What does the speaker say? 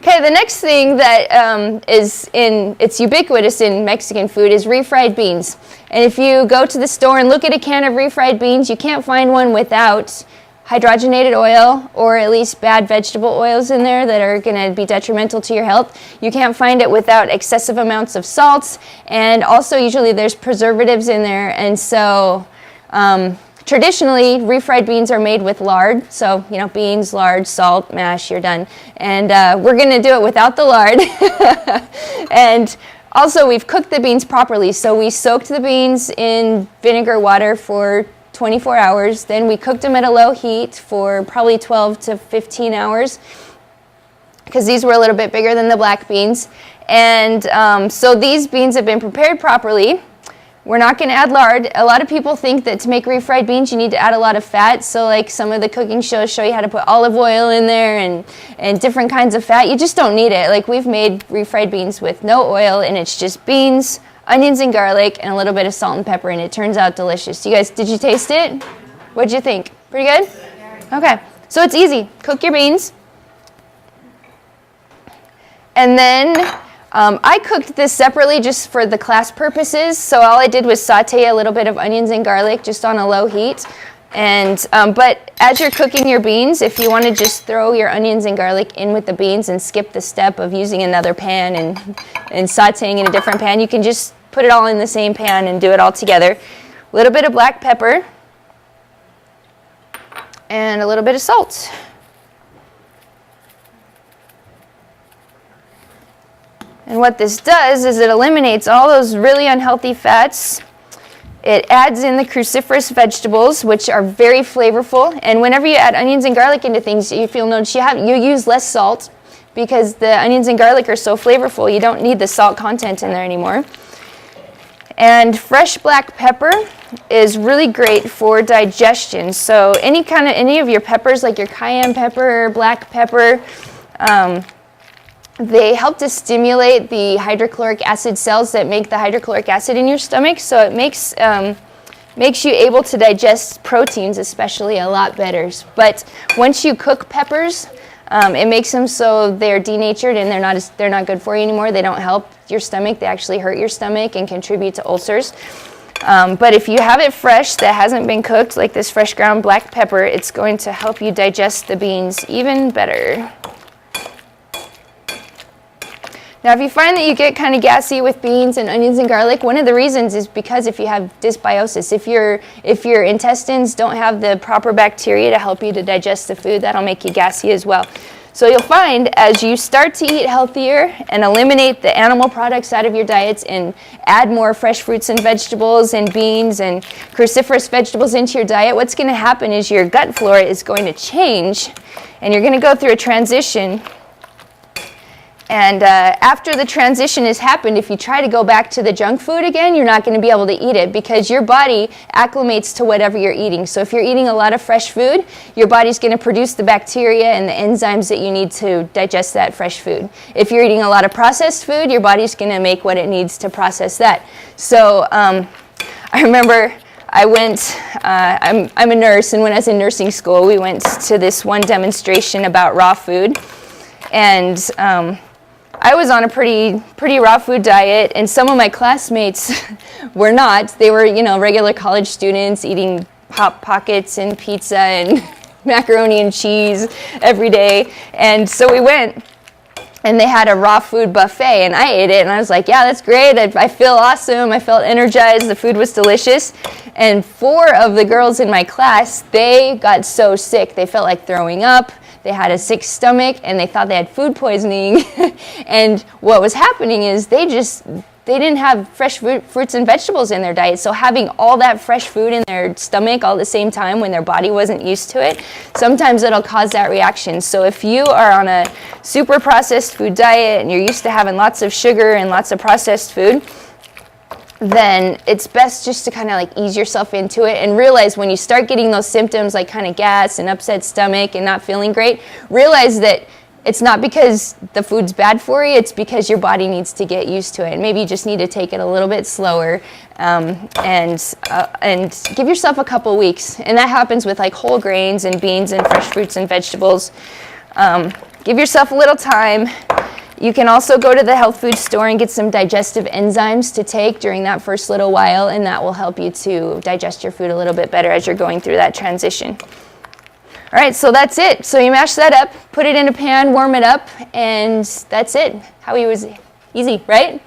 Okay, the next thing that it's ubiquitous in Mexican food is refried beans. And if you go to the store and look at a can of refried beans, you can't find one without hydrogenated oil, or at least bad vegetable oils in there that are going to be detrimental to your health. You can't find it without excessive amounts of salts, and also usually there's preservatives in there. And so traditionally, refried beans are made with lard. So, beans, lard, salt, mash, you're done. And we're going to do it without the lard. And also, we've cooked the beans properly. So we soaked the beans in vinegar water for 24 hours. Then we cooked them at a low heat for probably 12 to 15 hours because these were a little bit bigger than the black beans. And so these beans have been prepared properly. We're not going to add lard. A lot of people think that to make refried beans, you need to add a lot of fat. So like some of the cooking shows show you how to put olive oil in there and different kinds of fat. You just don't need it. Like we've made refried beans with no oil, and it's just beans, onions and garlic, and a little bit of salt and pepper, and it turns out delicious. You guys, did you taste it? What'd you think? Pretty good? Okay, so it's easy. Cook your beans. And then I cooked this separately just for the class purposes. So all I did was saute a little bit of onions and garlic just on a low heat. And but as you're cooking your beans, if you want to just throw your onions and garlic in with the beans and skip the step of using another pan and sauteing in a different pan, you can just put it all in the same pan and do it all together. A little bit of black pepper and a little bit of salt. And what this does is it eliminates all those really unhealthy fats. It adds in the cruciferous vegetables, which are very flavorful. And whenever you add onions and garlic into things, if you'll notice, you use less salt because the onions and garlic are so flavorful. You don't need the salt content in there anymore. And fresh black pepper is really great for digestion. So any of your peppers, like your cayenne pepper, black pepper, they help to stimulate the hydrochloric acid cells that make the hydrochloric acid in your stomach. So it makes you able to digest proteins especially a lot better. But once you cook peppers, it makes them so they're denatured and they're not good for you anymore. They don't help your stomach. They actually hurt your stomach and contribute to ulcers. But if you have it fresh that hasn't been cooked, like this fresh ground black pepper, it's going to help you digest the beans even better. Now, if you find that you get kind of gassy with beans and onions and garlic, one of the reasons is because if you have dysbiosis, if your intestines don't have the proper bacteria to help you to digest the food, that'll make you gassy as well. So you'll find as you start to eat healthier and eliminate the animal products out of your diets and add more fresh fruits and vegetables and beans and cruciferous vegetables into your diet, what's going to happen is your gut flora is going to change, and you're going to go through a transition. And after the transition has happened, if you try to go back to the junk food again, you're not going to be able to eat it because your body acclimates to whatever you're eating. So if you're eating a lot of fresh food, your body's going to produce the bacteria and the enzymes that you need to digest that fresh food. If you're eating a lot of processed food, your body's going to make what it needs to process that. So I remember I'm a nurse, and when I was in nursing school, we went to this one demonstration about raw food. And I was on a pretty raw food diet, and some of my classmates were not. They were, regular college students eating Hot Pockets and pizza and macaroni and cheese every day. And so we went, and they had a raw food buffet, and I ate it, and I was like, yeah, that's great. I feel awesome. I felt energized. The food was delicious. And 4 of the girls in my class, they got so sick. They felt like throwing up. They had a sick stomach, and they thought they had food poisoning. And what was happening is they didn't have fresh fruits and vegetables in their diet. So having all that fresh food in their stomach all at the same time when their body wasn't used to it, sometimes it'll cause that reaction. So if you are on a super processed food diet and you're used to having lots of sugar and lots of processed food, then it's best just to kind of like ease yourself into it and realize when you start getting those symptoms like kind of gas and upset stomach and not feeling great, realize that it's not because the food's bad for you, it's because your body needs to get used to it. Maybe you just need to take it a little bit slower and give yourself a couple weeks. And that happens with like whole grains and beans and fresh fruits and vegetables. give yourself a little time. You can also go to the health food store and get some digestive enzymes to take during that first little while, and that will help you to digest your food a little bit better as you're going through that transition. All right, so that's it. So you mash that up, put it in a pan, warm it up, and that's it. How was easy, right?